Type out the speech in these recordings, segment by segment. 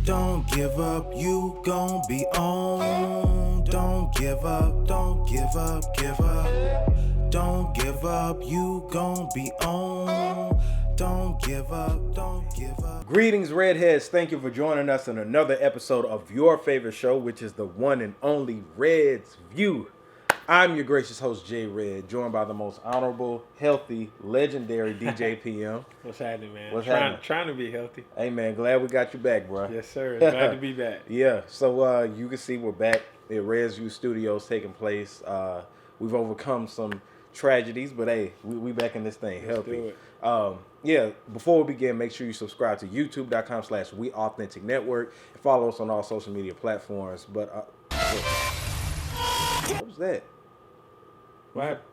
Don't give up, you gon' be on. Don't give up, don't give up, give up. Don't give up, you gon' be on. Don't give up, don't give up. Greetings, Redheads. Thank you for joining us in another episode of your favorite show, which is the one and only Red's View. I'm your gracious host, J Red, joined by the most honorable, healthy, legendary DJ PM. What's happening, man? What's happening? Trying to be healthy. Hey, man, glad we got you back, bro. Yes, sir. Glad to be back. Yeah, so you can see we're back at Red's View Studios taking place. We've overcome some tragedies, but hey, we back in this thing, Let's healthy. do it. Yeah, before we begin, make sure you subscribe to youtube.com/WeAuthenticNetwork and follow us on all social media platforms. But what was that? What happened?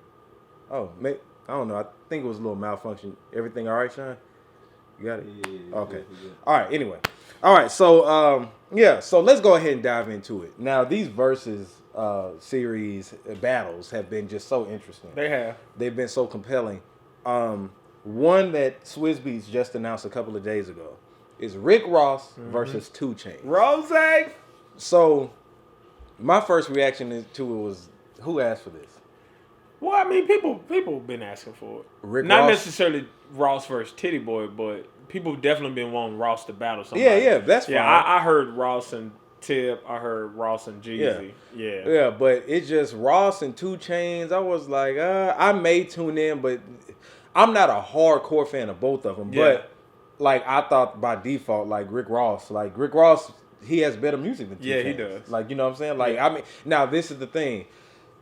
Oh, I don't know. I think it was a little malfunction. Everything all right, Sean? You got it? Yeah. Okay. All right. Anyway. All right. So, so let's go ahead and dive into it. Now, these Verzuz series battles have been just so interesting. They have. They've been so compelling. One that Swizz Beatz just announced a couple of days ago is Rick Ross versus 2 Chainz. Rose? So, my first reaction to it was, who asked for this? Well, I mean, people been asking for it. Rick Not Ross? necessarily Ross versus Titty Boy, but people definitely been wanting Ross to battle somebody. Yeah, that's fine. Yeah, I heard Ross and Tip. I heard Ross and Jeezy. Yeah, but it's just Ross and 2 Chainz. I was like, I may tune in, but I'm not a hardcore fan of both of them. Yeah. But like, I thought by default, like Rick Ross, he has better music than 2 Chainz. Yeah, he does. Like, you know what I'm saying? Like, Yeah. I mean, now this is the thing.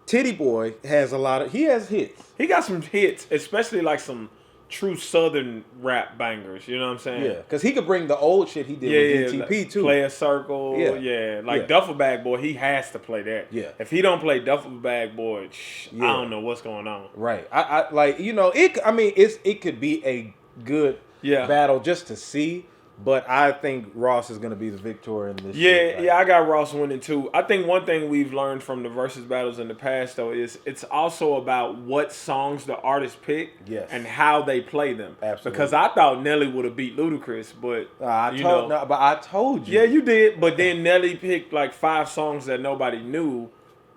Titty Boy has he has hits. He got some hits, especially like some true Southern rap bangers. You know what I'm saying? Yeah, because he could bring the old shit he did with DTP like too. Play a Circle. Yeah. Like Yeah. Duffel Bag Boy, he has to play that. Yeah. If he don't play Duffel Bag Boy, Yeah. I don't know what's going on. Right. I like, you know, it could be a good battle just to see, but I think Ross is going to be the victor in this. Yeah, I got Ross winning too. I think one thing we've learned from the Verzuz battles in the past though is it's also about what songs the artists pick and how they play them. Absolutely. Because I thought Nelly would have beat Ludacris, but I told you. Yeah, you did, but then Nelly picked like 5 songs that nobody knew,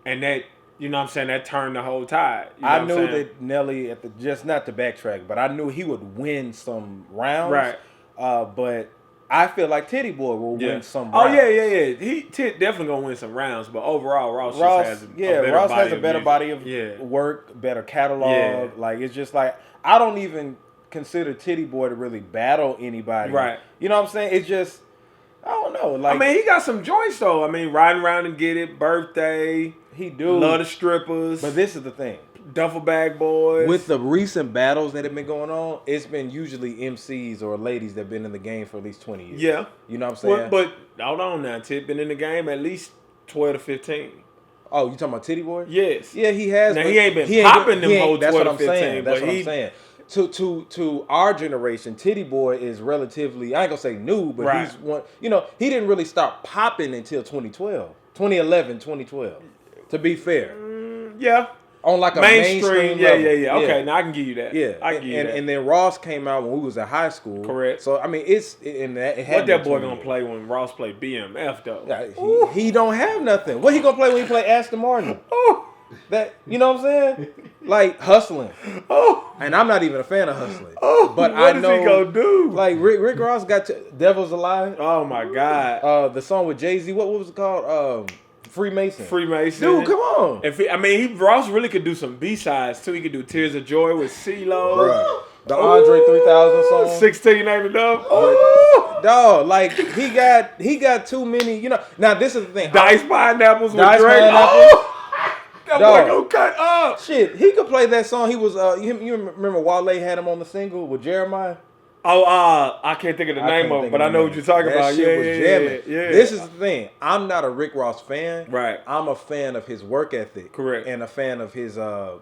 and that, you know what I'm saying, that turned the whole tide. You know I what knew I'm saying? that Nelly, just not to backtrack, but I knew he would win some rounds. Right. But I feel like Titty Boy will win some rounds. Oh, yeah. Tit definitely going to win some rounds, but overall, Ross has a better body of work, better catalog. Yeah. Like, it's just like, I don't even consider Titty Boy to really battle anybody. Right. You know what I'm saying? It's just, I don't know. Like, I mean, he got some joints, though. I mean, Riding Around and Get It, Birthday. He do. Love the Strippers. But this is the thing. Duffel Bag Boys. With the recent battles that have been going on, it's been usually MCs or ladies that have been in the game for at least 20 years. Yeah. You know what I'm saying? But hold on now. Tit been in the game at least 12 to 15. Oh, you talking about Titty Boy? Yes. Yeah, he has. Now, he ain't been popping them whole 12 to 15. That's what I'm saying. To our generation, Titty Boy is relatively, I ain't gonna say new, but he's one, you know, he didn't really start popping until 2011, 2012. To be fair. Yeah. On like a mainstream yeah, level. yeah. Okay, now I can give you that. Yeah, I can give you that. And then Ross came out when we was in high school. Correct. So I mean, it had what that boy gonna play when Ross play BMF though? Yeah, he don't have nothing. What he gonna play when he play Aston Martin? That, you know what I'm saying? Like Hustling. And I'm not even a fan of Hustling. But what I know is he gonna do? Like Rick Ross got Devil's Alive. Oh my God. The song with Jay-Z. What was it called? Freemason. Dude, come on. Ross really could do some B-sides too. He could do Tears of Joy with CeeLo. Bruh. The Andre 3000 song. 16 ain't enough. Dog, like he got too many, you know. Now this is the thing. Diced Pineapples with Diced Drake. Pineapples. That boy gonna cut up. Shit, he could play that song. He was you remember Wale had him on the single with Jeremiah? I can't think of the name of it, but I know what you're talking about. Shit was jamming. Yeah. This is the thing. I'm not a Rick Ross fan. Right. I'm a fan of his work ethic. Correct. And a fan of his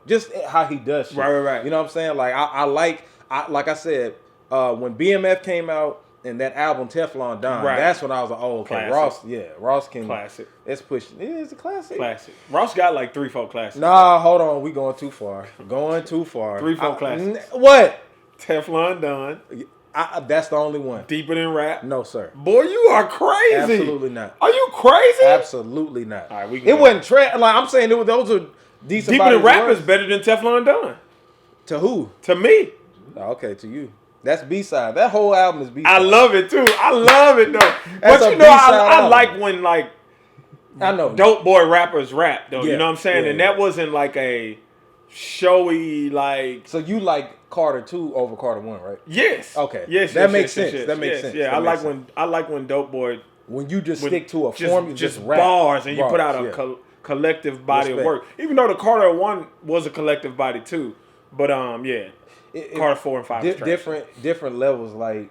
just how he does shit. Right. You know what I'm saying? Like like I said, when BMF came out and that album Teflon Don, that's when I was like, oh, okay, Classic. Ross can. Classic. It's pushing. It's a classic. Classic. Ross got like 3-4 classics. Nah, hold on. We going too far. 3-4 classics. What? Teflon Don. That's the only one. Deeper than rap? No, sir. Boy, you are crazy. Absolutely not. Are you crazy? Absolutely not. All right, it wasn't trash. Like I'm saying, those are decent. Deeper than rap is better than Teflon Don. To who? To me. Oh, okay, to you. That's B-side. That whole album is B-side. I love it too. I love it though. But you know, I like when like I know dope boy rappers rap though. You know what I'm saying? Yeah, and that wasn't like a showy like. So you like Carter 2 over Carter 1, right? Yes. Okay. Yes. That makes sense. That makes sense. Yeah, I like when dope boy. When you just stick to a form, you just rap bars, and you put out a collective body of work. Even though the Carter 1 was a collective body too, but Carter 4 and 5 different levels. Like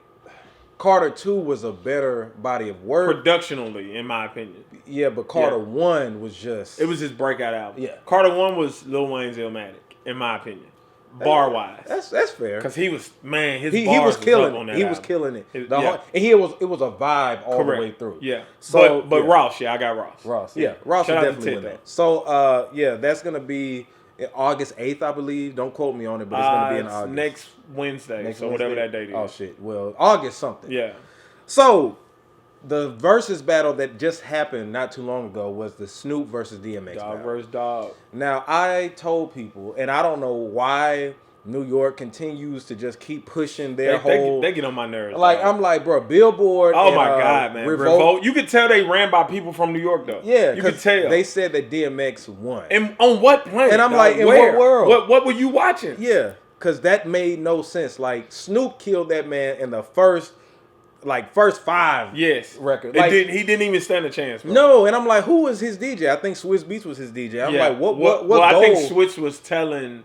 Carter 2 was a better body of work productionally, in my opinion. Yeah, but Carter 1 was just it was his breakout album. Yeah, Carter 1 was Lil Wayne's Illmatic, in my opinion. Bar wise, that's fair. Because he was bars he was killing on that. He album. was killing it. And it was a vibe all the way through. Yeah. So but Ross, I got Ross. Ross was definitely in that. So that's gonna be August 8th, I believe. Don't quote me on it, but it's gonna be in August. Next Wednesday. Whatever that date is. Oh shit. Well, August something. Yeah. So the Verzuz battle that just happened not too long ago was the Snoop versus DMX Dog battle. versus dog. Now, I told people, and I don't know why New York continues to just keep pushing their they get on my nerves. Like, dog. I'm like, bro, Billboard. Oh, my God, man. Revolt. You could tell they ran by people from New York, though. Yeah. You could tell. They said that DMX won. And on what planet? And I'm like, in what world? What were you watching? Yeah. Because that made no sense. Like, Snoop killed that man in the first 5 records. Like, he didn't even stand a chance, bro. No, and I'm like, who was his DJ? I think Swizz Beatz was his DJ. I'm like, what Well, I think Swizz was telling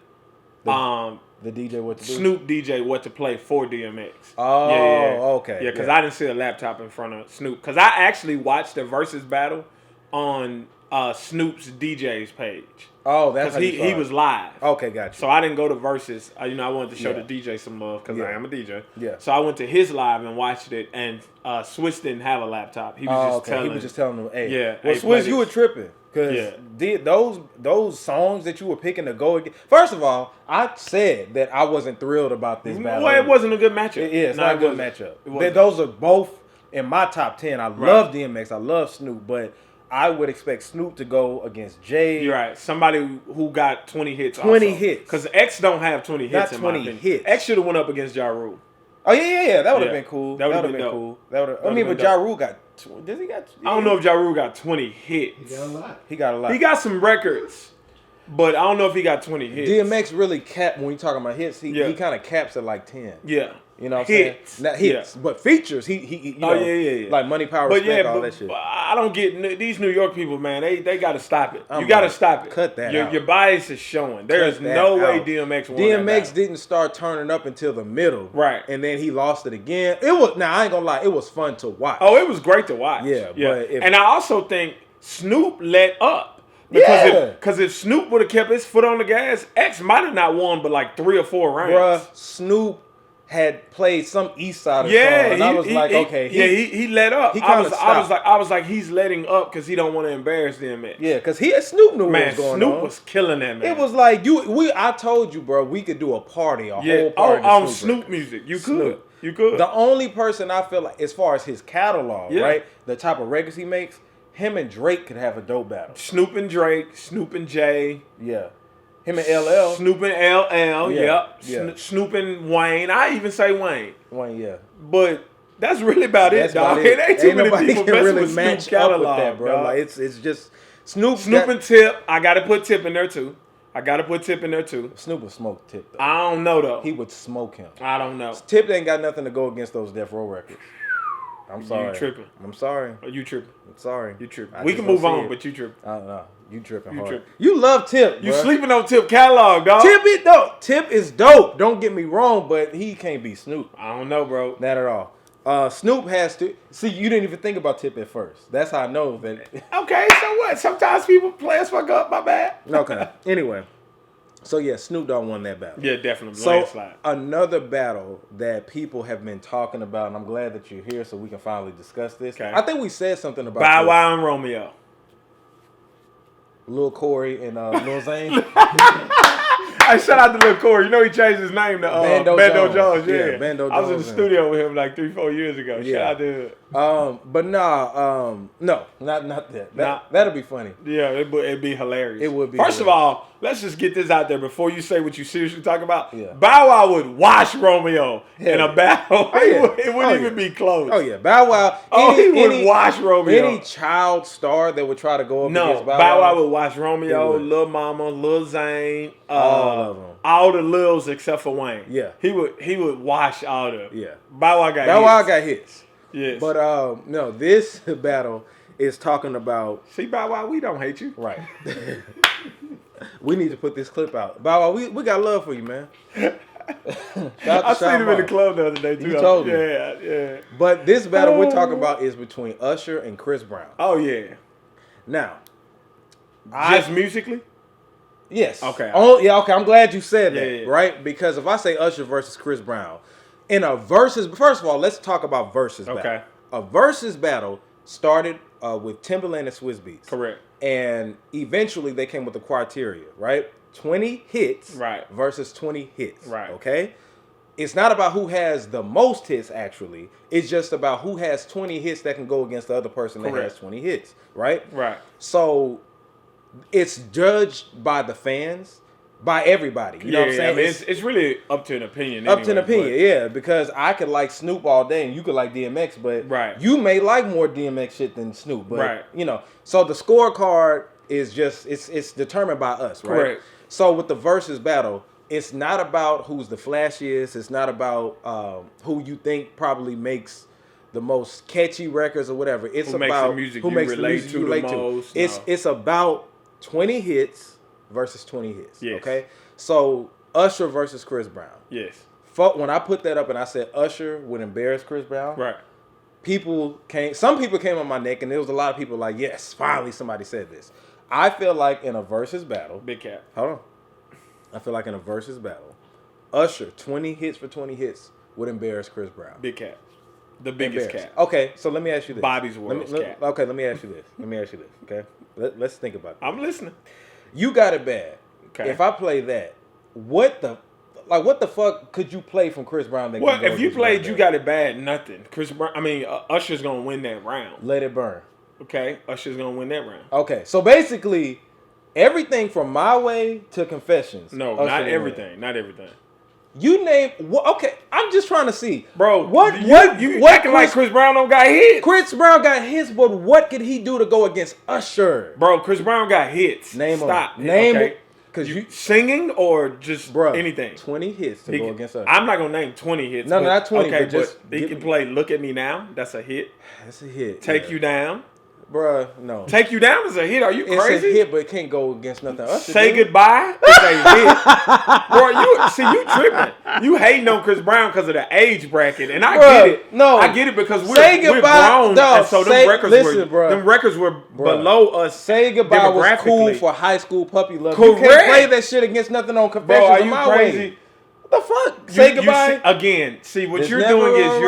the DJ what to do? Snoop DJ what to play for DMX. Oh, okay. Yeah, because I didn't see a laptop in front of Snoop. Because I actually watched the Verzuz battle on Snoop's DJ's page. Oh, that's how he was live. Okay, gotcha. So I didn't go to Verzuz. I wanted to show the DJ some love because I am a DJ. Yeah. So I went to his live and watched it, and Swizz didn't have a laptop. He was just telling them, hey. Yeah. Well, Swizz, you were tripping. Because those songs that you were picking to go against. First of all, I said that I wasn't thrilled about this battle. Well, it wasn't a good matchup. It's not a good matchup. Those are both in my top 10. I love DMX. I love Snoop, but I would expect Snoop to go against Jay. You're right. Somebody who got 20 hits. 20 hits. Because X don't have 20 hits. Not 20 hits. X should have went up against Ja Rule. Oh yeah. That would have been cool. That would have been cool. But Ja Rule got. Does he got? I don't know if Ja Rule got 20 hits. He got a lot. He got some records, but I don't know if he got 20 hits. DMX really capped when we talking about hits. He kind of caps at like 10. Yeah. You know what I'm saying? Not hits, but features. He like Money, Power, Respect, all that shit. I don't get these New York people, man. They got to stop it. You got to stop it. Cut that out. Your bias is showing. There is no way DMX won. DMX didn't start turning up until the middle, right? And then he lost it again. It was I ain't gonna lie, it was fun to watch. Oh, it was great to watch. Yeah. But and I also think Snoop let up. Because if Snoop would have kept his foot on the gas, X might have not won but like 3 or 4 rounds. Bruh, Snoop had played some East Side song, and I was like, okay. He let up. I was like, he's letting up because he don't want to embarrass DMX. Yeah, because Snoop knew what was going on. Snoop was killing that, man. It was like, I told you, bro, we could do a party, whole party. On Snoop music. You could. The only person I feel like, as far as his catalog, right, the type of records he makes, him and Drake could have a dope battle. Snoop and Drake, Snoop and Jay. Yeah. Him and LL. Snoop and LL, yep. Snoop and Wayne. I even say Wayne. Wayne, yeah. But that's really about it, dog. It ain't too many people can really with match Snoop catalog, up with that, bro. Dog. Like it's just Snoop and Tip. I gotta put Tip in there too. Snoop would smoke Tip though. I don't know though. He would smoke him. I don't know. Tip ain't got nothing to go against those Death Row records. I'm sorry. You tripping. I'm sorry. You tripping. I'm sorry. You tripping. We can move on, but you tripping. I don't know. You tripping hard. Tripping. You love Tip, You sleeping on Tip catalog, dog. Tip is dope. Don't get me wrong, but he can't be Snoop. I don't know, bro. Not at all. Snoop has to... See, you didn't even think about Tip at first. That's how I know that... Okay, so what? Sometimes people play us fuck up, my bad. Okay. Anyway. So, yeah, Snoop Dogg won that battle. Yeah, definitely. So, landslide. Another battle that people have been talking about, and I'm glad that you're here so we can finally discuss this. Okay. I think we said something about Bow Wow and Romeo. Lil Corey and Lil Zane. I shout out to Lil Corey. You know he changed his name to Bando Jones. Yeah, Bando Jones. I was in the studio with him like 3-4 years ago. Shout out to him. But no, not that. That'll be funny. Yeah, it'd be hilarious. It would be. First of all, let's just get this out there before you say what you seriously talking about. Yeah. Bow Wow would wash Romeo in a battle. It wouldn't even be close. Oh yeah, Bow Wow. He would wash Romeo. Any child star that would try to go up against Bow Wow would wash Romeo, Lil Mama, Lil Zane, all of them, all the Lils except for Wayne. Yeah, he would wash all of them. Yeah, Bow Wow got hits. Yes, but no, this battle is talking about. See, Bow Wow, we don't hate you, right? We need to put this clip out. Bow Wow, we got love for you, man. I seen him in the club the other day too. You told me. Yeah. But this battle we're talking about is between Usher and Chris Brown. Oh yeah. Now, just musically? Yes. Okay. Oh yeah. Okay. I'm glad you said that. Right? Because if I say Usher versus Chris Brown in a versus, first of all, let's talk about versus battle. Okay. A versus battle started with Timbaland and Swizz Beatz. Correct. And eventually they came with the criteria, right? 20 hits versus 20 hits. Right. Okay? It's not about who has the most hits, actually. It's just about who has 20 hits that can go against the other person that has 20 hits. Right? Right. So it's judged by the fans, by everybody. You know what I'm saying? I mean, it's really up to an opinion. Up to an opinion, yeah. Because I could like Snoop all day and you could like DMX, but you may like more DMX shit than Snoop. But, you know, so the scorecard is just, it's determined by us, right? Correct. So with the versus battle, it's not about who's the flashiest. It's not about who you think probably makes the most catchy records or whatever. It's who about makes the music who you makes relate the music you relate the to. most. It's about 20 hits versus 20 hits. Yes. Okay? So Usher versus Chris Brown. Yes. When I put that up and I said Usher would embarrass Chris Brown, right? Some people came on my neck, and there was a lot of people like, yes, finally somebody said this. I feel like in a versus battle, big cap. Hold on. I feel like in a versus battle, Usher 20 hits for 20 hits would embarrass Chris Brown. Big cap. The biggest cap. Okay, so let me ask you this. Bobby's World cap. Okay, let me ask you this. Okay, let's think about it. I'm listening. You Got It Bad. Okay. If I play that, what the fuck could you play from Chris Brown? Well, if you played You Got It Bad, nothing. Chris Brown. I mean, Usher's gonna win that round. Let It Burn. Okay, Usher's gonna win that round. Okay, so basically, everything from My Way to Confessions. No, not everything. Not everything. You name okay. I'm just trying to see, bro. What acting like Chris Brown don't got hits? Chris Brown got hits, but what could he do to go against Usher? Bro, Chris Brown got hits. Stop. Name it. Because you singing or just anything. 20 hits to go against Usher. I'm not gonna name 20 hits. No, not 20. Okay, but he can play "Look at Me Now." That's a hit. That's a hit. Take You Down. Bruh, no. Take You Down is a hit. Are you crazy? It's a hit, but it can't go against nothing. Usher, Say Goodbye is a hit. Bro, you tripping. You hating on Chris Brown because of the age bracket. And I get it. No. I get it because we're grown. Dog, and so them records were below us. Say Goodbye was cool for high school puppy love. Correct. You can't play that shit against nothing on Confessions. Bro, are you crazy? Way. What the fuck? Say Goodbye again. See what you're doing is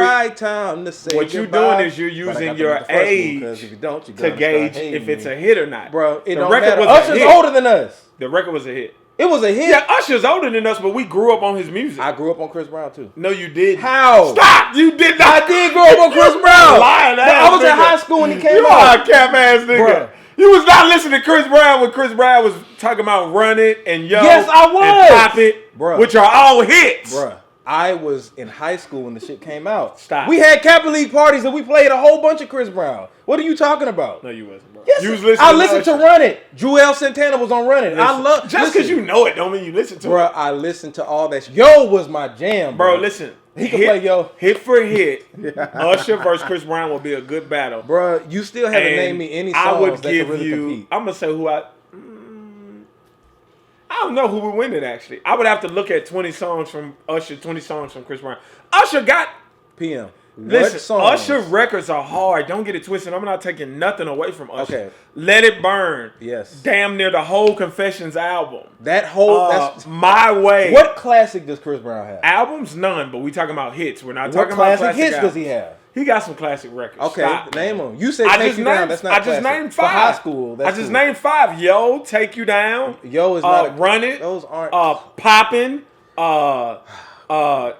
you're using your age to gauge if it's a hit or not. Bro, the record was Usher's older than us. The record was a hit. It was a hit. Yeah, Usher's older than us, but we grew up on his music. I grew up on Chris Brown too. No, you didn't. How? Stop! You did not. I did grow up on Chris Brown. Lying ass. I was in high school when he came out. You are a cap ass nigga. Bruh. You was not listening to Chris Brown when Chris Brown was talking about Run It and Yo. Yes, I was. And Pop It, bruh, which are all hits. Bruh. I was in high school when the shit came out. Stop. We had Capital League parties and we played a whole bunch of Chris Brown. What are you talking about? No, you wasn't, bro. Yes, you was listening. I listened to Run It. Joel Santana was on Run It. Listen, just because you know it don't mean you listen to it. Bro, I listened to all that shit. Yo was my jam, bro. Bro, listen. He can play Yo. Hit for hit. Usher versus Chris Brown will be a good battle. Bro, you still haven't named me any songs that can really compete. I'm going to say who I don't know who would win it, actually. I would have to look at 20 songs from Usher, 20 songs from Chris Brown. Usher got... PM. Listen, Usher records are hard. Don't get it twisted. I'm not taking nothing away from Usher. Okay. Let It Burn. Yes. Damn near the whole Confessions album. That whole... that's My Way. What classic does Chris Brown have? Albums? None, but we talking about hits. We're not talking about classic hits albums. Does he have? He got some classic records. Okay, Stop, name them. You said Take You Down. That's not classic. I just named 5. For high school, that's I just named 5. Yo, Take You Down. Yo is not Run It. Those aren't. Poppin'.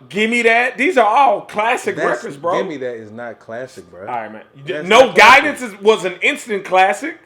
Gimme That. These are all classic records, bro. Gimme That is not classic, bro. All right, man. No Guidance was an instant classic.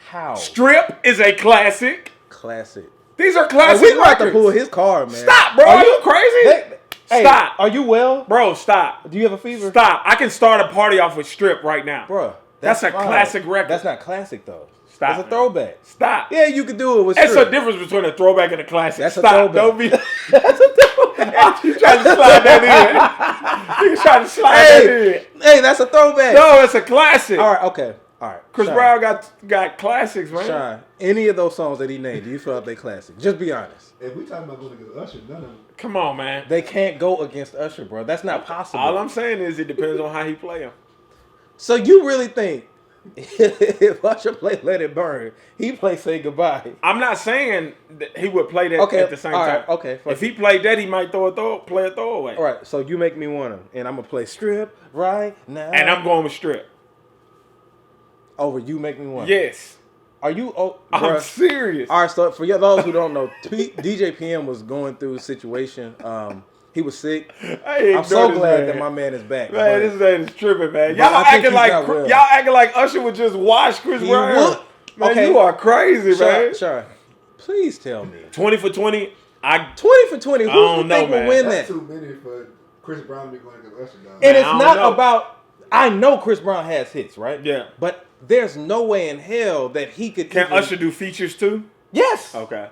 How? Strip is a classic. Classic. These are classic we records. about to pull his card, man. Stop, bro. Are you crazy? Stop. Are you well? Bro, stop. Do you have a fever? Stop. I can start a party off with Strip right now. Bro, that's a classic record. That's not classic, though. Stop. It's a throwback. Stop. Yeah, you can do it with Strip. Strip. It's a difference between a throwback and a classic. That's Stop. a throwback. Don't be. That's a throwback. You trying to slide that in. You trying to slide that in. Hey, that's a throwback. No, it's a classic. All right, okay. All right. Chris Brown got classics, man. Sean, any of those songs that he named, do you feel like they classic? Just be honest. If we talking about going against Usher, none of them. Come on, man. They can't go against Usher, bro. That's not possible. All I'm saying is it depends on how he play them. So you really think if Usher play Let It Burn, he play Say Goodbye? I'm not saying that he would play that at the same time. Okay. If he played that, he might play a throwaway. All right, so you make me want him, and I'm going to play Strip right now. And I'm going with Strip. Over You Make Me Want. Yes. Are you? I'm serious. All right, so for those who don't know, DJ PM was going through a situation. He was sick. I'm so glad that my man is back. Man, this man is tripping, man. Y'all acting like Usher would just wash Chris Brown. Man, okay. You are crazy, man. Sure. Please tell me. 20 for 20. 20 for 20. Who do you think will win that? That's too many for Chris Brown to be going against Usher, dog. And it's not about. I know Chris Brown has hits, right? Yeah. But there's no way in hell that he could. Can Usher do features too? Yes. Okay.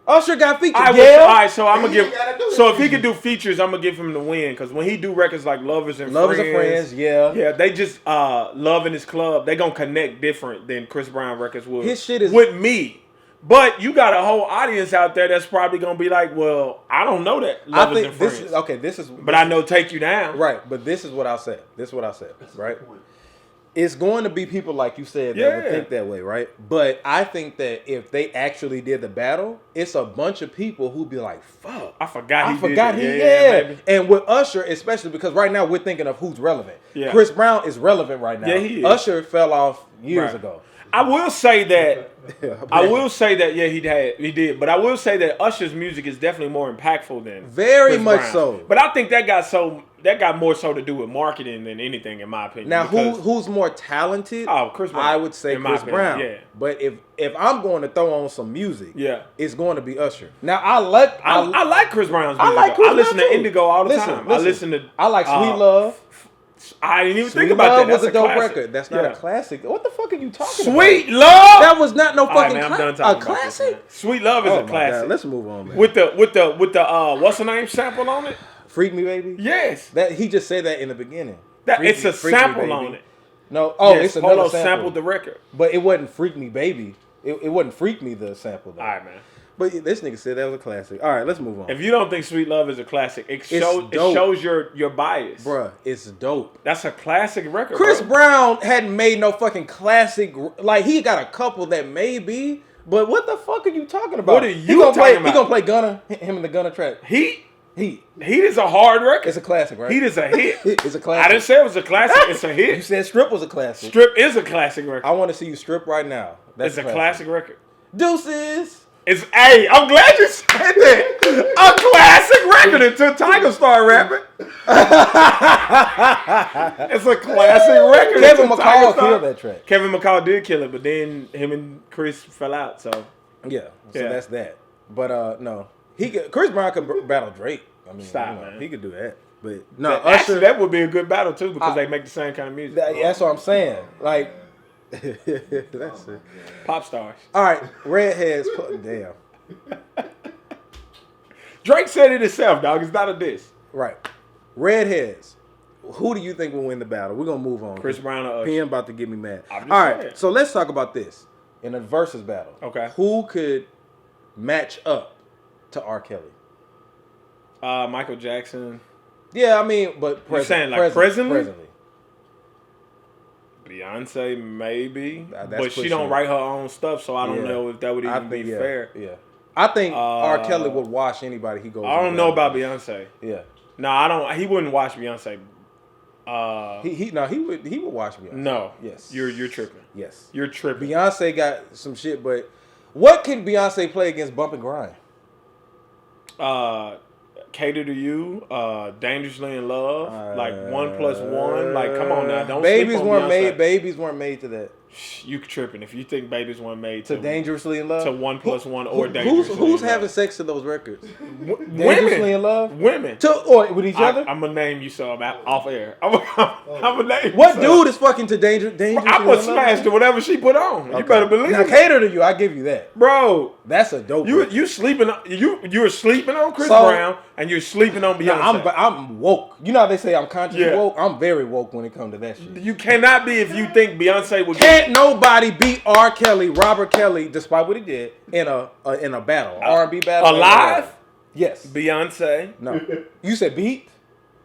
Usher got features. All right, so I'm gonna give. So if he could do features, I'm gonna give him the win because when he do records like Lovers and Friends, yeah, they just Love in His Club. They gonna connect different than Chris Brown records would. His shit is with me. But you got a whole audience out there that's probably gonna be like, well, I don't know that Lovers and Friends. This is. But I know Take You Down. Right, but this is what I said. Right. It's going to be people like you said that would think that way, right? But I think that if they actually did the battle, it's a bunch of people who'd be like, "Fuck, I forgot he did." And with Usher, especially because right now we're thinking of who's relevant. Yeah. Chris Brown is relevant right now. Yeah, he is. Usher fell off years ago. I will say that. He did. But I will say that Usher's music is definitely more impactful than very Chris much Brown. so. But I think that got more so to do with marketing than anything, in my opinion. Now, who's more talented? Oh, Chris Brown. I would say Chris Brown. Yeah. But if I'm going to throw on some music, it's going to be Usher. Now, I like Chris Brown's music. I listen to Indigo all the time. I like Sweet Love. I didn't even think about that. That's a dope record. That's not a classic. What the fuck are you talking about? Sweet Love. That was not no fucking a classic. Sweet Love is a classic. God. Let's move on, man. With the what's the name sample on it? Freak Me Baby. Yes. That he just said that in the beginning. It's a sample on it. No. Oh, it's another Polo sample. sampled the record, but it wasn't Freak Me Baby. It wasn't Freak Me the sample. Though. All right, man. But this nigga said that was a classic. All right, let's move on. If you don't think Sweet Love is a classic, it shows your bias. Bruh, it's dope. That's a classic record. Chris Brown hadn't made no fucking classic. Like, he got a couple that may be, but what the fuck are you talking about? What are you talking about? He gonna play Gunna, him in the Gunna track. Heat is a hard record. It's a classic, right? Heat is a hit. It's a classic. I didn't say it was a classic. It's a hit. You said Strip was a classic. Strip is a classic record. I want to see you strip right now. It's a classic record. Deuces. I'm glad you said that. A classic record until Tiger started rapping. It's a classic record. Kevin McCall killed that track. Kevin McCall did kill it, but then him and Chris fell out. So that's that. But no, Chris Brown could battle Drake. I mean, man. He could do that. But no, Usher, actually, that would be a good battle too because they make the same kind of music. That's what I'm saying. Like. That's it. Pop stars. All right, Redheads. Damn. Drake said it himself, dog. It's not a diss. Right. Redheads. Who do you think will win the battle? We're gonna move on. Chris Brown or Usher? PM about to get me mad. All right, so let's talk about this in a versus battle. Okay. Who could match up to R. Kelly? Michael Jackson. Yeah, I mean, but presently. Beyonce, maybe, but she don't write her own stuff, so I don't know if that would even be fair. Yeah, I think R. Kelly would wash anybody he goes. I don't know about Beyonce. Yeah, no, I don't. He wouldn't wash Beyonce. He would watch Beyonce. No. Yes. You're tripping. Yes. You're tripping. Beyonce got some shit, but what can Beyonce play against Bump and Grind? Cater to You, Dangerously in Love, like 1+1. Like, come on now, don't Babies sleep on weren't Beyonce. made. Babies weren't made to that. You tripping if you think Babies weren't made To Dangerously in Love. to 1+1 or Dangerously. Who's in having Love. sex to those records? Women. Dangerously in Love. Women. Or with each other. I'm gonna name you some off air. I'm gonna name What you dude is fucking to Dangerously I'm gonna in Love? smash to whatever she put on. You better believe Now, it, Cater to You, I give you that, bro. That's a dope. You sleeping? You're sleeping on Chris So- Brown and you're sleeping on Beyonce. I'm woke. You know how they say I'm conscious Yeah. woke? I'm very woke when it comes to that shit. You cannot be if you think Beyonce would. Can't nobody beat R. Kelly, Robert Kelly, despite what he did, in a battle, R&B battle. Alive? Yes. Beyonce. No. You said beat?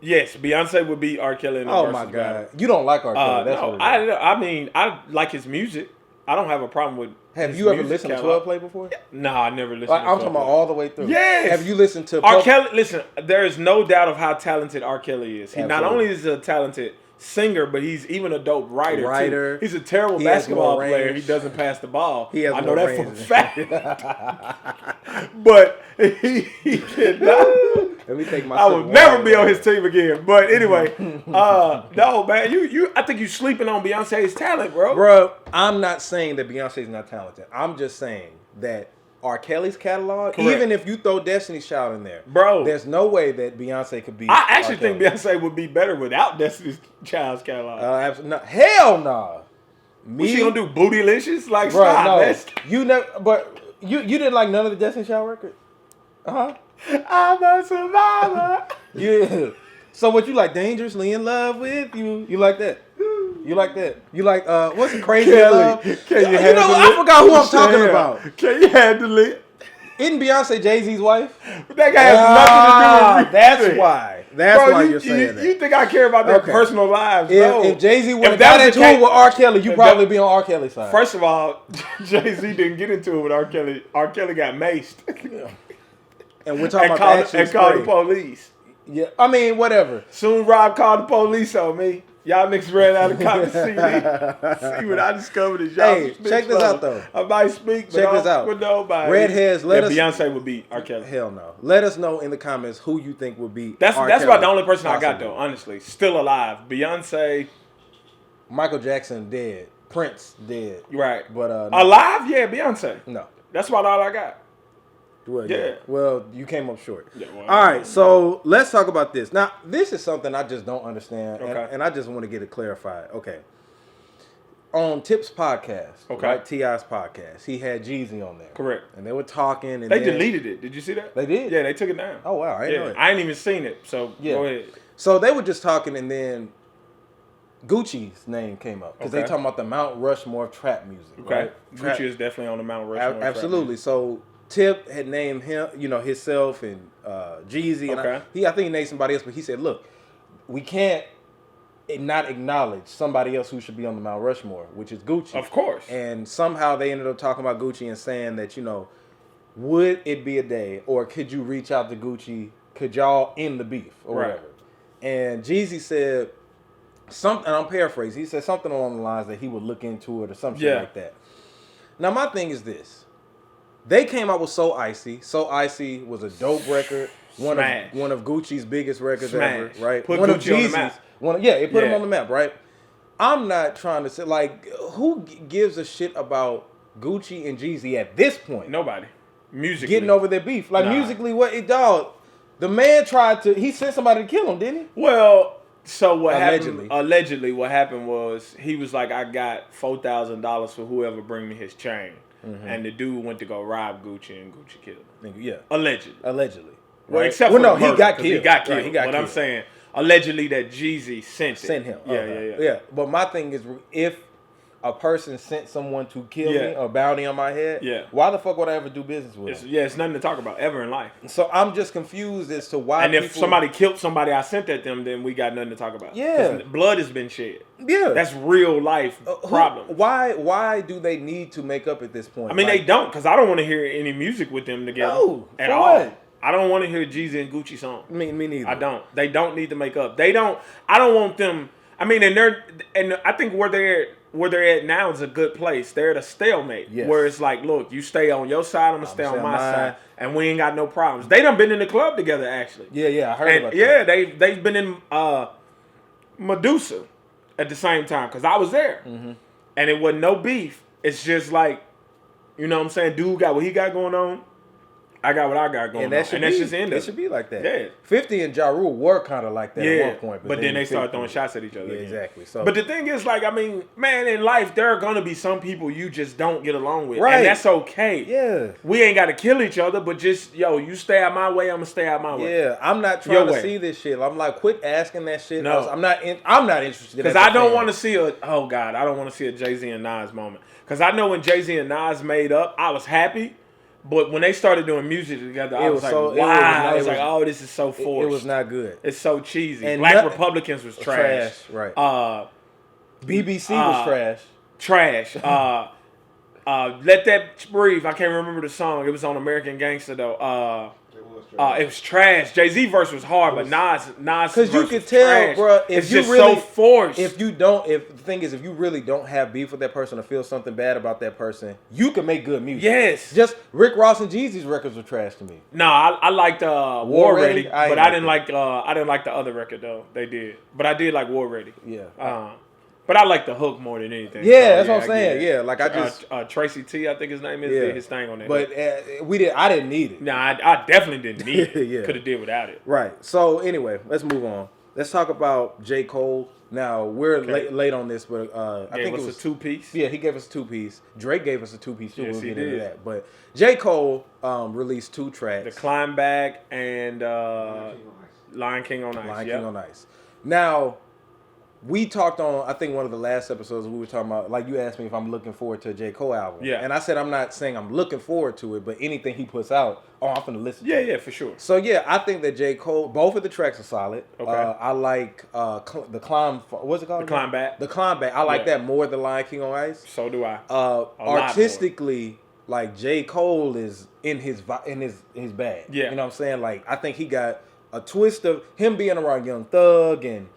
Yes, Beyonce would beat R. Kelly in the Oh Verzuz my God. battle. You don't like R. Kelly. That's No, what it is. I mean, I like his music. I don't have a problem with. Have his you ever music listened to catalog. 12 Play before? No, I never listened. Like, to I'm 12 talking about Play. all the way through. Yes. Have you listened to R. Kelly? Listen, there is no doubt of how talented R. Kelly is. He not Absolutely. only is a talented singer, but he's even a dope writer. Too. He's a terrible He has basketball more player. range. He doesn't pass the ball. He has I know more that range for a than- fact. But he cannot. Let me take my I will never be on his team again. But anyway, no man, you. I think you sleeping on Beyonce's talent, bro. Bro, I'm not saying that Beyonce's not talented. I'm just saying that R. Kelly's catalog, Correct. even if you throw Destiny's Child in there, Bro. there's no way that Beyonce could beat I actually R. think Kelly. Beyonce would be better without Destiny's Child's catalog. No, hell no. What she gonna do? Bootylicious? Like, Bro, stop. no. That's- You never, but you didn't like none of the Destiny's Child records? I'm a survivor. Yeah. So what you like? Dangerously in Love with You? You like that? You like that? You like what's it? Crazy in Love? Can you You handle know what? it? I forgot who I'm talking Damn. about. Can you handle it? Isn't Beyonce Jay-Z's wife? That guy has nothing to do with That's music. why. That's Bro, why you, you're saying that. You think I care about their Okay. personal lives? No. If Jay-Z would have If that got was into the it case- with R. Kelly, you'd if probably that- be on R. Kelly's side. First of all, Jay-Z didn't get into it with R. Kelly. R. Kelly got maced. and we're talking and about the called the spray. police. Yeah, I mean, whatever. Soon Rob called the police on me. Y'all niggas ran out of copy CD. See what I discovered is y'all. Hey, some check snitch this out, brothers. though. I might speak, but Check this out. with nobody. Redheads, let us- Beyonce would beat R. Kelly. Hell no. Let us know in the comments who you think would be. That's R. about Kelly. the only person I got Possibly. though. Honestly, still alive. Beyonce, Michael Jackson dead. Prince dead. right? But no. Alive, yeah, Beyonce. No. That's about all I got. Well, Yeah. Well, you came up short. Yeah, well, all right, so let's talk about this. Now, this is something I just don't understand, Okay. and I just want to get it clarified. Okay. On Tip's podcast, Okay. right? T.I.'s podcast, he had Jeezy on there. Correct. And they were talking. And They then- deleted it. Did you see that? They did? Yeah, they took it down. Oh, wow. I didn't know Yeah, that. I ain't even seen it. So Yeah. go ahead. So they were just talking, and then Gucci's name came up because they Okay. talking about the Mount Rushmore of trap music. Okay. Right? Trap- Gucci is definitely on the Mount Rushmore. of trap absolutely. music. So Tip had named him, himself and Jeezy, and Okay. I think he named somebody else, but he said, "Look, we can't not acknowledge somebody else who should be on the Mount Rushmore, which is Gucci." Of course. And somehow they ended up talking about Gucci and saying that would it be a day, or could you reach out to Gucci? Could y'all end the beef or Right. whatever? And Jeezy said something, and I'm paraphrasing. He said something along the lines that he would look into it or something Yeah. like that. Now my thing is this: they came out with So Icy. So Icy was a dope record. Smash. One of Gucci's biggest records Smash. ever, right? Put one Gucci of Jeezy's. on the map. It put him Yeah. on the map, right? I'm not trying to say who gives a shit about Gucci and Jeezy at this point? Nobody. Musically. Getting over their beef, Nah. musically, dog? The man he sent somebody to kill him, didn't he? Well, so what Allegedly. happened? Allegedly, what happened was he was like, "I got $4,000 for whoever bring me his chain," and the dude went to go rob Gucci, and Gucci killed him. Yeah, Allegedly. allegedly. Well, Right? except Well, for no, the he murder, got 'cause killed. He got killed. Right, he got But I'm killed. saying, allegedly that Jeezy sent Him. Yeah, Okay. yeah. But my thing is, if a person sent someone to kill Yeah. me, a bounty on my head, Yeah. why the fuck would I ever do business with him? It's nothing to talk about ever in life. So I'm just confused as to why. And if people, somebody killed somebody I sent at them, then we got nothing to talk about. Yeah. 'Cause blood has been shed. yeah, That's real life problem. Why do they need to make up at this point? I mean, Like, they don't, because I don't want to hear any music with them together No, at for all. what? I don't want to hear Jeezy and Gucci song. Me neither. I don't. They don't need to make up. They don't. I don't want them. I mean, and I think where they're at now is a good place. They're at a stalemate where it's like, look, you stay on your side, I'm gonna stay on my side, and we ain't got no problems. They done been in the club together actually. Yeah, I heard about that. Yeah, they've been in Medusa at the same time because I was there, and it wasn't no beef. It's just like, you know what I'm saying? Dude got what he got going on. I got what I got going on. And that's just the end of it. It should be like that. Yeah. 50 and Ja Rule were kind of like that at one point. But then they started throwing shots at each other. Yeah, exactly. So, but the thing is, like, I mean, man, in life, there are going to be some people you just don't get along with. Right. And that's okay. Yeah. We ain't got to kill each other, but just, you stay out my way, I'm going to stay out my way. Yeah, I'm not trying to see this shit. I'm like, quit asking that shit. No. I'm not interested. Because I don't want to see I don't want to see a Jay-Z and Nas moment. Because I know when Jay-Z and Nas made up, I was happy. But when they started doing music together, I was like, wow. I was like, oh, this is so forced. It was not good. It's so cheesy. And Black Republicans was trash. Right. BBC was trash. Trash. Let That Breathe. I can't remember the song. It was on American Gangster, though. It was trash. Jay-Z verse was hard, but Nas because you could tell, bro. It's just so forced. If the thing is, if you really don't have beef with that person or feel something bad about that person, you can make good music. Yes. Just Rick Ross and Jeezy's records were trash to me. No, I liked War Ready, but I didn't like the other record though. They did, but I did like War Ready. Yeah. But I like the hook more than anything. Yeah, that's what I'm saying. Yeah, like I just Tracy T, I think his name is, did his thing on that. But I didn't need it. No, I definitely didn't need it. Yeah. Could have did without it. Right. So anyway, let's move on. Let's talk about J. Cole. Now we're late on this, but I think it was a 2-piece. Yeah, he gave us a 2-piece. Drake gave us a 2-piece too. Yes, we'll he get into did. that. But J. Cole released 2 tracks. The Climb Back and Lion King on Ice. Lion King on Ice. Now, we talked on, I think, one of the last episodes, we were talking about, like, you asked me if I'm looking forward to a J. Cole album. Yeah. And I said I'm not saying I'm looking forward to it, but anything he puts out, I'm going to listen to it. Yeah, for sure. So, yeah, I think that J. Cole, both of the tracks are solid. Okay. I like the Climb, what's it called? The Climb Back. The Climb Back. I like that more than Lion King on Ice. So do I. Artistically, like, J. Cole is in his bag. Yeah. You know what I'm saying? Like, I think he got a twist of him being around Young Thug and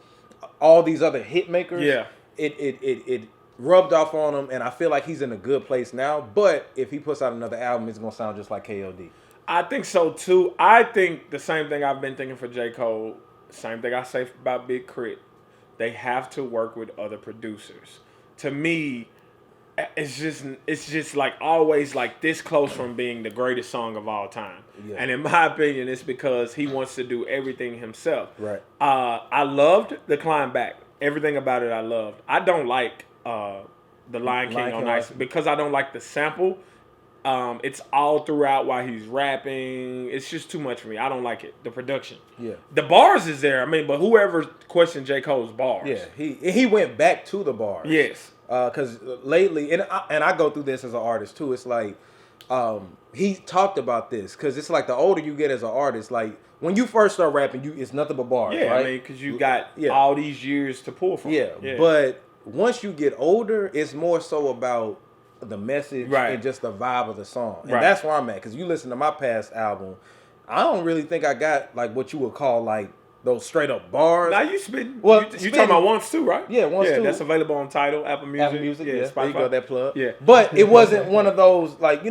all these other hit makers. Yeah. It rubbed off on him, and I feel like he's in a good place now. But if he puts out another album, it's gonna sound just like KOD. I think so too. I think the same thing I've been thinking for J. Cole. Same thing I say about Big Crit. They have to work with other producers. To me, it's just like always like this close from being the greatest song of all time. Yeah. And in my opinion, it's because he wants to do everything himself. Right. I loved the Climb Back. Everything about it I loved. I don't like the Lion King on Ice because I don't like the sample. It's all throughout while he's rapping. It's just too much for me. I don't like it. The production. Yeah. The bars is there. I mean, but whoever questioned J. Cole's bars. Yeah. He went back to the bars. Yes. Because lately, and I go through this as an artist too. It's like he talked about this because it's like the older you get as an artist, like when you first start rapping, it's nothing but bars. Yeah, right? I mean, because you got all these years to pull from. Yeah, but once you get older, it's more so about the message and just the vibe of the song, and that's where I'm at. Because you listen to my past album, I don't really think I got like what you would call like those straight up bars. Now you spitting. Well, you talking about Once Too, right? Yeah, Once Too. That's available on Tidal, Apple Music. Yeah, Spotify. There you go, that plug. Yeah. But it wasn't one of those, like,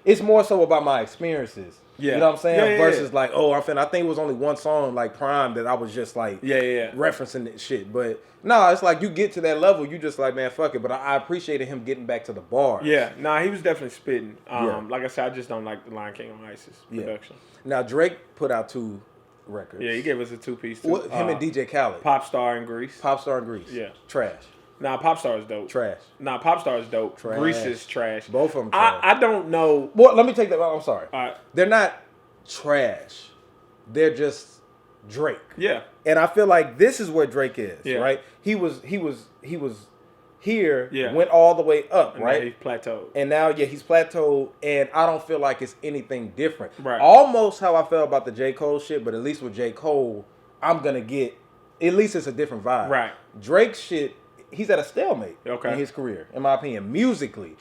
it's more so about my experiences. Yeah. You know what I'm saying? Versus like, I think it was only one song, like Prime, that I was just like referencing that shit. But no, it's like you get to that level, you just like, man, fuck it. But I appreciated him getting back to the bars. Yeah. Nah, he was definitely spitting. Like I said, I just don't like the Lion King on Ice's production. Now, Drake put out 2 records. Yeah, he gave us a 2-piece too. Him and DJ Khaled. Popstar in Greece. Yeah. Trash. Nah, Popstar is dope. Trash. Nah, Popstar is dope. Trash. Grease is trash. Both of them trash. I don't know. Well, let me take that. I'm sorry. All right. They're not trash. They're just Drake. Yeah. And I feel like this is where Drake is, right? He was here, went all the way up, and right? Now he's plateaued. And now, he's plateaued, and I don't feel like it's anything different. Right. Almost how I felt about the J. Cole shit, but at least with J. Cole, I'm going to get, at least it's a different vibe. Right. Drake's shit, he's at a stalemate in his career, in my opinion, musically.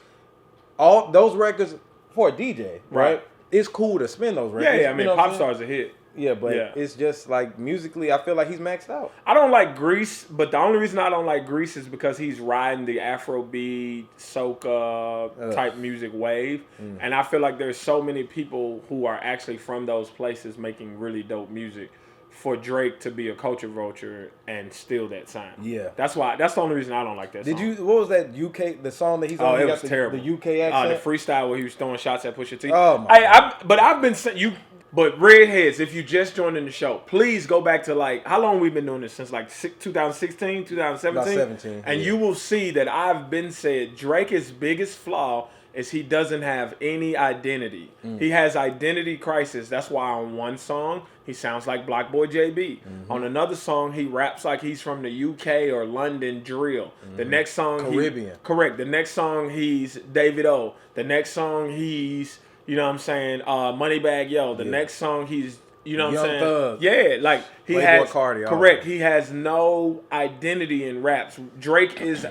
All those records, for a DJ, right? it's cool to spin those records. Yeah, I mean, you know what I'm Pop saying? Star's a hit. Yeah, but Yeah. it's just like musically, I feel like he's maxed out. I don't like Grease, but the only reason I don't like Grease is because he's riding the Afrobeat, soca type music wave. And I feel like there's so many people who are actually from those places making really dope music for Drake to be a culture vulture and steal that sign. Yeah. That's the only reason I don't like that song. What was that UK, the song that he's on? Oh, He it got was the, terrible. The UK accent? The freestyle where he was throwing shots at Pusha T. Oh, my But I've been saying you. But Redheads, if you just joined in the show, please go back to like how long we've been doing this since like 2016, 2017, About 17, and yeah. you will see that I've been said Drake's biggest flaw is he doesn't have any identity. He has identity crisis. That's why on one song he sounds like Block Boy JB. On another song he raps like he's from the UK or London drill. The next song Caribbean. Correct. The next song he's David O. The next song he's Moneybag Yo. The next song he's Young what I'm saying? Thug. Yeah, like he Playboy has Cardi, all correct. that. He has no identity in raps. Drake is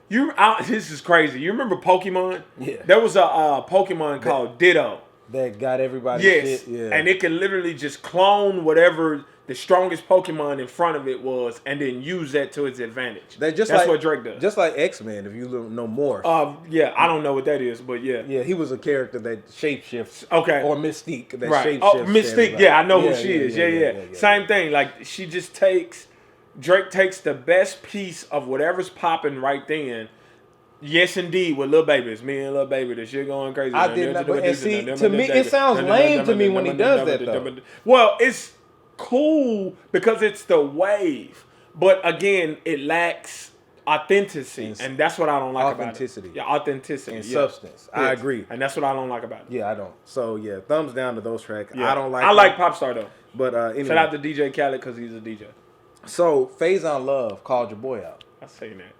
this is crazy. You remember Pokemon? Yeah. There was a Pokemon called Ditto. That got everybody Yes. shit. Yeah. And it can literally just clone whatever the strongest Pokemon in front of it was and then use that to its advantage. That's what Drake does. Just like X-Men, if you know more. Yeah, I don't know what that is, but yeah. Yeah, he was a character that shapeshifts. Okay. Or Mystique that Right. shapeshifts. Oh, to Mystique. everybody. Yeah, I know who she is. Yeah. yeah. Same thing. Like she just Drake takes the best piece of whatever's popping right then. Yes, indeed, with Lil Baby. It's me and Lil Baby. The shit going crazy. I did not. And see, to me, it sounds lame to me when he does that, though. Well, it's cool because it's the wave. But again, it lacks authenticity. And that's what I don't like about it. Authenticity. Yeah, authenticity. And yeah. substance. I Yes. agree. And that's what I don't like about it. Yeah, I don't. So, yeah, thumbs down to those tracks. Yeah. I don't like I like Popstar, though. But anyway. Shout out to DJ Khaled because he's a DJ. So, Faison Love called your boy out. I say that.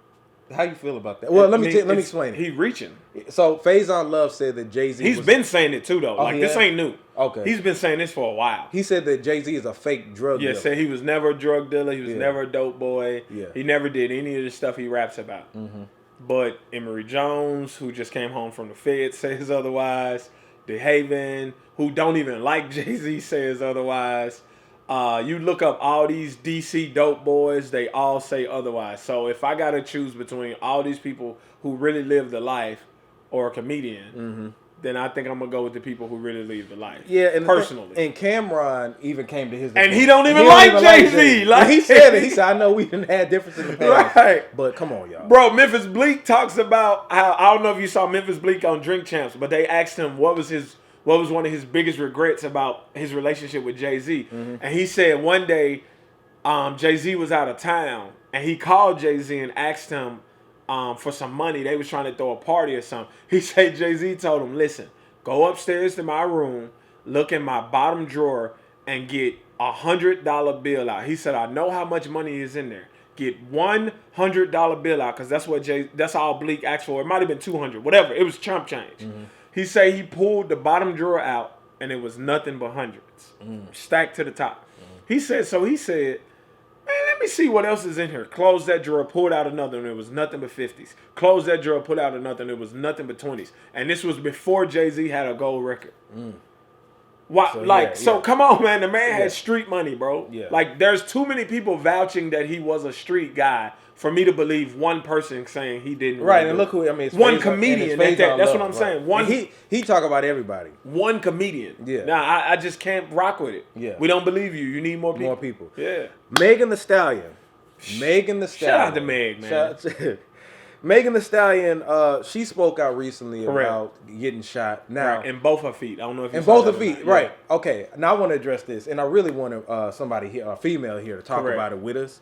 How you feel about that? Well, let me explain it. He reaching. So, Faison Love said that Jay-Z He's been saying it too, though. Oh, Like, this yeah? ain't new. Okay. He's been saying this for a while. He said that Jay-Z is a fake drug Yeah, dealer. said he was never a drug dealer. He was never a dope boy. Yeah. He never did any of the stuff he raps about. But Emory Jones, who just came home from the Fed, says otherwise. DeHaven, who don't even like Jay-Z, says otherwise. You look up all these DC dope boys, they all say otherwise. So if I got to choose between all these people who really live the life or a comedian, then I think I'm going to go with the people who really live the life. Yeah, and personally. And Cameron even came to his And defense. he don't even He like even Jay-Z. Jay-Z. Like, he said it. He said, I know we didn't have differences in the past. Right. But come on, y'all. Bro, Memphis Bleak talks about how, I don't know if you saw Memphis Bleak on Drink Champs, but they asked him what was one of his biggest regrets about his relationship with Jay-Z. And he said one day Jay-Z was out of town and he called Jay-Z and asked him for some money. They was trying to throw a party or something. He said Jay-Z told him, listen, go upstairs to my room, look in my bottom drawer, and get $100 bill out. He said, I know how much money is in there. Get $100 bill out, because that's all Bleak asked for. It might have been $200, whatever. It was chump change. He said he pulled the bottom drawer out, and it was nothing but hundreds, stacked to the top. He said, man, let me see what else is in here. Close that drawer, pulled out another, and it was nothing but 50s. Close that drawer, pulled out another, and it was nothing but 20s. And this was before Jay-Z had a gold record. Why? So come on, man. The man had street money, bro. Yeah. Like, there's too many people vouching that he was a street guy for me to believe one person saying he didn't. Right, really and do look who it's one Faison- comedian. and it's Faison That's Love, what I'm saying. right. One And he talk about everybody. one comedian. Yeah. Now I just can't rock with it. Yeah. We don't believe you. You need more people. More people. Yeah. Megan Thee Stallion. Megan Thee Stallion. out to Meg, man. Shout out Megan Thee Stallion, she spoke out recently Correct. about getting shot. Now, Right. In both her feet. I don't know if you and saw both that her or feet, not. right? Okay. Now I want to address this, and I really want somebody here, a female here, to talk Correct. about it with us.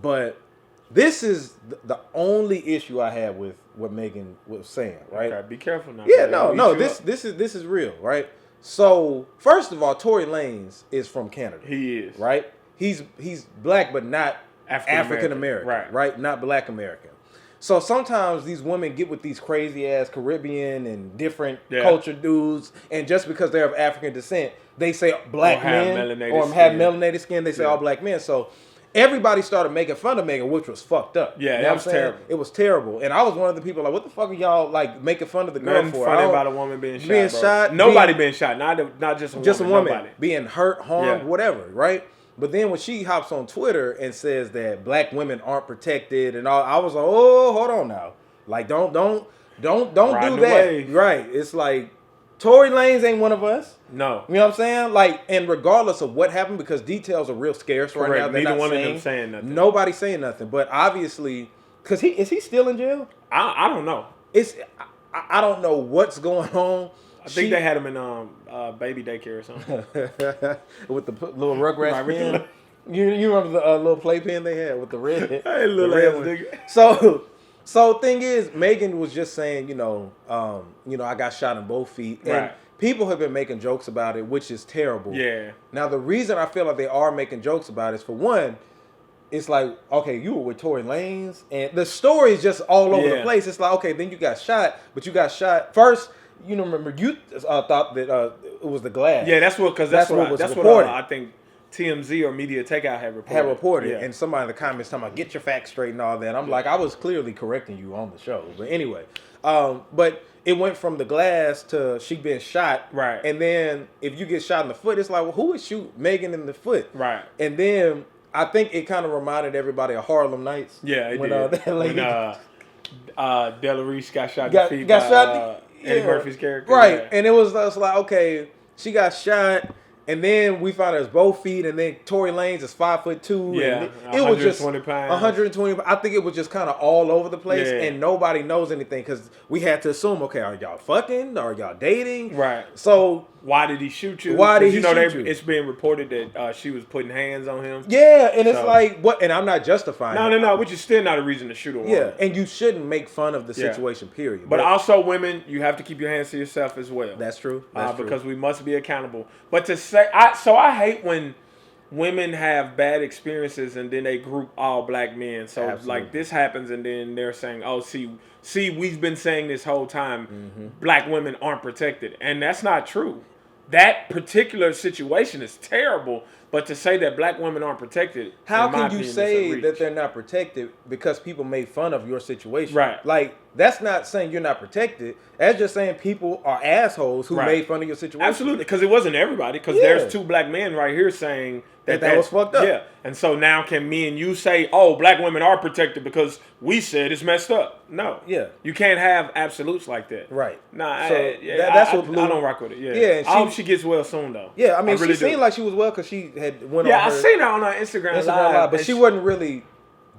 But this is the only issue I have with what Megan was saying, right? Okay, be careful now. Yeah, They'll no. beat you This up. is real, right? So first of all, Tory Lanez is from Canada. He is. Right. He's black, but not African American, Right. right? Not Black American. So sometimes these women get with these crazy ass Caribbean and different culture dudes, and just because they're of African descent, they say black Or have men melanated or have skin. melanated skin. They say all black men. So everybody started making fun of Megan, which was fucked up. Yeah, you know that what was I'm saying? terrible. It was terrible. And I was one of the people like, what the fuck are y'all like making fun of the girl Nothing for? funny about a woman being shot. Bro. shot. Nobody being shot. Not just a woman. Just a woman Nobody. being hurt, harmed, Yeah. whatever, right? But then when she hops on Twitter and says that black women aren't protected and all, I was like, oh, hold on now. Like, don't Riding do the that. wave. Right. It's like Tory Lanez ain't one of us. No. You know what I'm saying? Like, and regardless of what happened, because details are real scarce right now. They're Neither not one saying, of them saying nothing. Nobody's saying nothing. But obviously, because is he still in jail? I don't know. I don't know what's going on. I think they had him in baby daycare or something. With the little Rugrats Right, with pen. You remember the little playpen they had with the red? Hey, little the red ass one? nigga. So thing is, Megan was just saying, I got shot in both feet, and Right. people have been making jokes about it, which is terrible. Yeah. Now the reason I feel like they are making jokes about it is, for one, it's like, okay, you were with Tory Lanez, and the story is just all over the place. It's like, okay, then you got shot, but you got shot first. Remember, you thought that it was the glass. Yeah, that's what reported. I think TMZ or Media Takeout had reported. And somebody in the comments talking about get your facts straight and all that. I'm like, I was clearly correcting you on the show, but anyway, but it went from the glass to she being shot, right? And then if you get shot in the foot, it's like, well, who would shoot Megan in the foot, right? And then I think it kind of reminded everybody of Harlem Nights. Yeah, it when, did. That lady, Delarice got shot in the feet by Eddie Murphy's character, right? Yeah. And it was like, okay, she got shot. And then we found out it's both feet, and then Tory Lanez is 5'2". Yeah, and it was just 120 pounds. 120. I think it was just kind of all over the place, Yeah. and nobody knows anything because we had to assume, okay, are y'all fucking? Are y'all dating? Right. So why did he shoot you? Why did he shoot you? It's being reported that she was putting hands on him. Yeah, and it's like, what? And I'm not justifying it. No, which is still not a reason to shoot a woman. Yeah, and you shouldn't make fun of the situation, period. But also, women, you have to keep your hands to yourself as well. That's true. Because we must be accountable. But to say, I hate when women have bad experiences and then they group all black men. So Absolutely. like this happens and then they're saying, oh, see, we've been saying this whole time, Mm-hmm. black women aren't protected. And that's not true. That particular situation is terrible. But to say that black women aren't protected, how in my can you opinion, say is a reach. that they're not protected because people made fun of your situation? Right. Like, that's not saying you're not protected. That's just saying people are assholes who Right. made fun of your situation. Absolutely, because it wasn't everybody. Because there's two black men right here saying that was fucked up. Yeah, and so now can me and you say, oh, black women are protected because we said it's messed up? No. Yeah. You can't have absolutes like that. Right. Nah, So that's what blew- I don't rock with it. Yeah. Yeah, and I hope she gets well soon though. Yeah, I mean, really she seemed like she was well because she had went Yeah, on I her seen her on her Instagram Live, but she wasn't really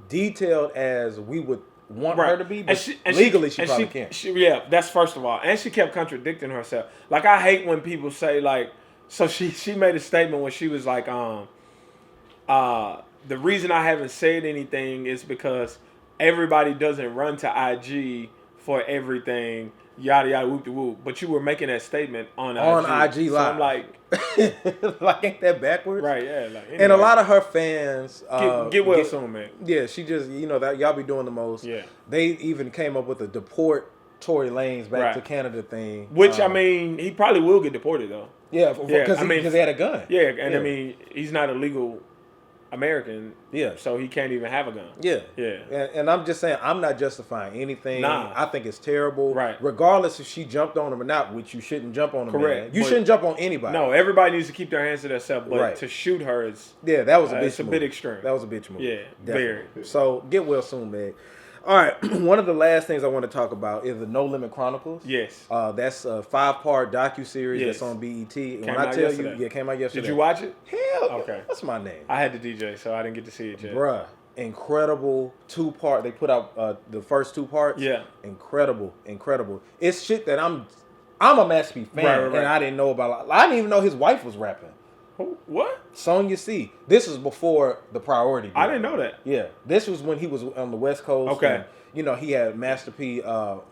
detailed as we would want her to be. But legally, she probably can't. Yeah, that's first of all. And she kept contradicting herself. Like, I hate when people say, like, so she made a statement when she was like, the reason I haven't said anything is because everybody doesn't run to IG for everything, yada yada whoop de whoop. But you were making that statement on IG so Live. I'm like, like, ain't that backwards? right? Yeah. Like, anyway, And a lot of her fans get well soon, man. Yeah, she just that y'all be doing the most. Yeah. They even came up with a deport Tory Lanez back Right. to Canada thing. Which I mean, he probably will get deported though. Yeah, because I mean, he had a gun. Yeah, and I mean, he's not a legal American. Yeah. So he can't even have a gun. Yeah. Yeah. And I'm just saying, I'm not justifying anything. Nah. I think it's terrible. Right. Regardless if she jumped on him or not, which you shouldn't jump on him. Correct. Man. You But- shouldn't jump on anybody. No, everybody needs to keep their hands to themselves, but Right. to shoot her is Yeah, that was a bitch it's a move. bit extreme. That was a bitch move. Yeah, Definitely. very. So get well soon, man. All right, one of the last things I want to talk about is the No Limit Chronicles. Yes. That's a 5-part docuseries Yes. that's on BET. And Came when I out tell yesterday. you, came out yesterday. Did you watch it? Hell, Okay. what's my name? I had to DJ, so I didn't get to see it yet. Bruh, incredible 2-part. They put out the first 2 parts. Yeah. Incredible. It's shit that I'm a Master P fan, Right. and I didn't know about. I didn't even know his wife was rapping. Who? What? Sonya C. This is before the Priority. I deal. didn't know that. Yeah, this was when he was on the West Coast. Okay. And, he had Master P,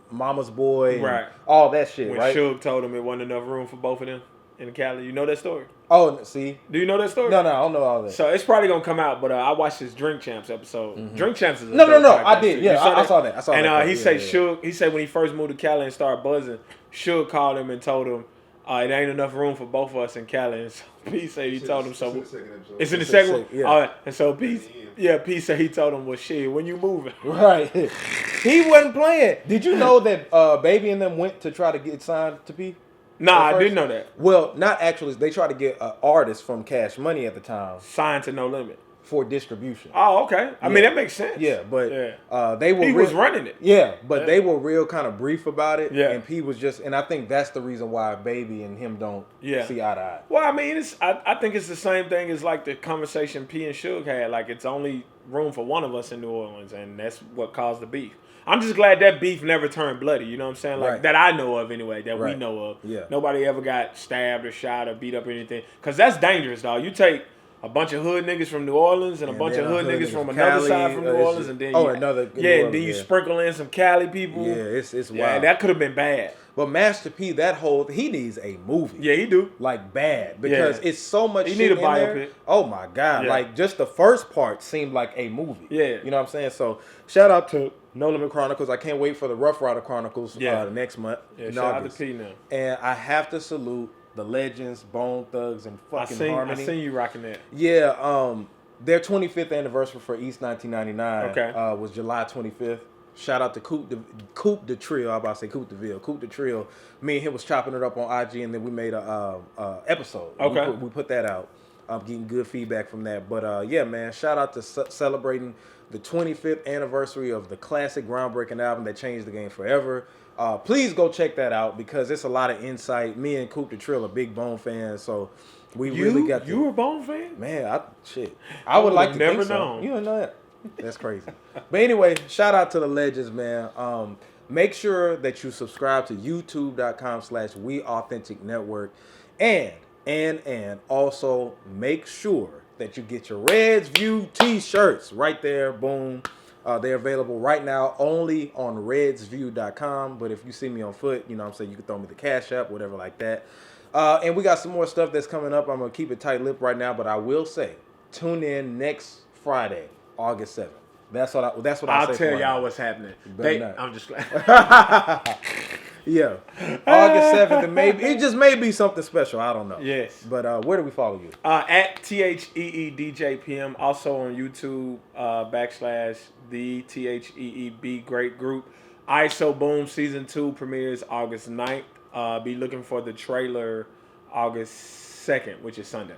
Mama's Boy, and Right. all that shit, When right? Suge told him it wasn't enough room for both of them in Cali. You know that story? Oh, see? Do you know that story? No, I don't know all that. So it's probably gonna come out, but I watched this Drink Champs episode. Drink Champs is a No, dope podcast I did. too. Yeah, You I saw that. And part. he Yeah, said yeah. Suge. He said when he first moved to Cali and started buzzing, Suge called him and told him, it ain't enough room for both of us in Cali. And so P said he told him so. It's in the second episode. It's in the second one? yeah. And so P said he told him, well, shit, when you moving? Right. He wasn't playing. Did you know that Baby and them went to try to get signed to P? Nah, I didn't know that. Well, not actually. They tried to get an artist from Cash Money at the time Signed to No Limit. for distribution. Oh, okay. I mean, that makes sense. Yeah, but Yeah. they were He was running it. Yeah, but they were real kind of brief about it. Yeah. And P was just, and I think that's the reason why Baby and him don't see eye to eye. Well, I mean, I think it's the same thing as like the conversation P and Suge had. Like, it's only room for one of us in New Orleans, and that's what caused the beef. I'm just glad that beef never turned bloody. You know what I'm saying? Like, Right. that I know of anyway, that we Right. know of. Yeah. Nobody ever got stabbed or shot or beat up or anything. Because that's dangerous, dog. You take a bunch of hood niggas from New Orleans and a bunch of hood niggas from another Cali, side from New Orleans, and then another New and then Orleans, you sprinkle in some Cali people. Yeah, it's wild. Yeah, that could have been bad. But Master P, he needs a movie. Yeah, he do. Like bad, because it's so much He shit need a in there. biopic. Oh my God. Yeah. Like just the first part seemed like a movie. Yeah. You know what I'm saying? So shout out to No Limit Chronicles. I can't wait for the Rough Rider Chronicles next month. Yeah, in shout out August. to P now. And I have to salute the legends, Bone Thugs, and fucking Harmony. I seen you rocking that. Yeah, their 25th anniversary for East 1999 was July 25th. Shout out to Coupe de Trio. I was about to say Coupe de Ville. Coupe de Trio. Me and him was chopping it up on IG, and then we made a episode. Okay. We put that out. I'm getting good feedback from that. But yeah, man, shout out to celebrating the 25th anniversary of the classic groundbreaking album that changed the game forever. Please go check that out because it's a lot of insight. Me and Coupe de Trio are big Bone fans, so we really got You were a Bone fan? Man, I would like to never think so. known. You don't know that. That's crazy. But anyway, shout out to the legends, man. Make sure that you subscribe to youtube.com/WeAuthenticNetwork. And also make sure that you get your Reds View t-shirts right there. Boom. They're available right now only on redsview.com. But if you see me on foot, you know what I'm saying, you can throw me the Cash App, whatever like that. And we got some more stuff that's coming up. I'm going to keep it tight-lipped right now, but I will say, tune in next Friday, August 7th. That's what I'll say. Tell for y'all now. what's happening. Not. I'm just glad. Yeah. August 7th, and maybe it just may be something special. I don't know. Yes. But where do we follow you? At TheeDJPM, also on YouTube, /the TheeB Great Group. ISO Boom Season 2 premieres August 9th. Be looking for the trailer August 2nd, which is Sunday.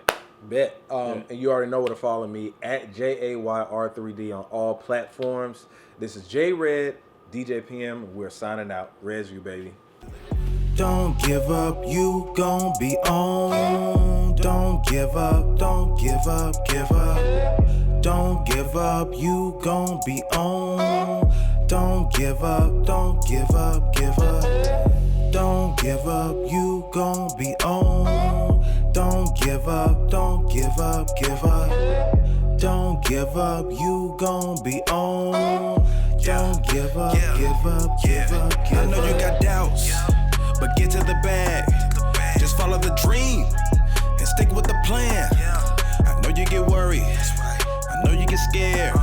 Bet. And you already know where to follow me at JAYR3D on all platforms. This is J Red, DJ PM. We're signing out. Res you, baby. Don't give up, you gon' be on. Don't give up, don't give up, give up. Don't give up, you gon' be on. Don't give up, don't give up, give up. Don't give up, you gon' be on. Don't give up, don't give up, give up. Don't give up, you gon' be on. Don't give up, give up, give up, give up. I know you got doubts, but get to the bag. Just follow the dream and stick with the plan. I know you get worried, I know you get scared.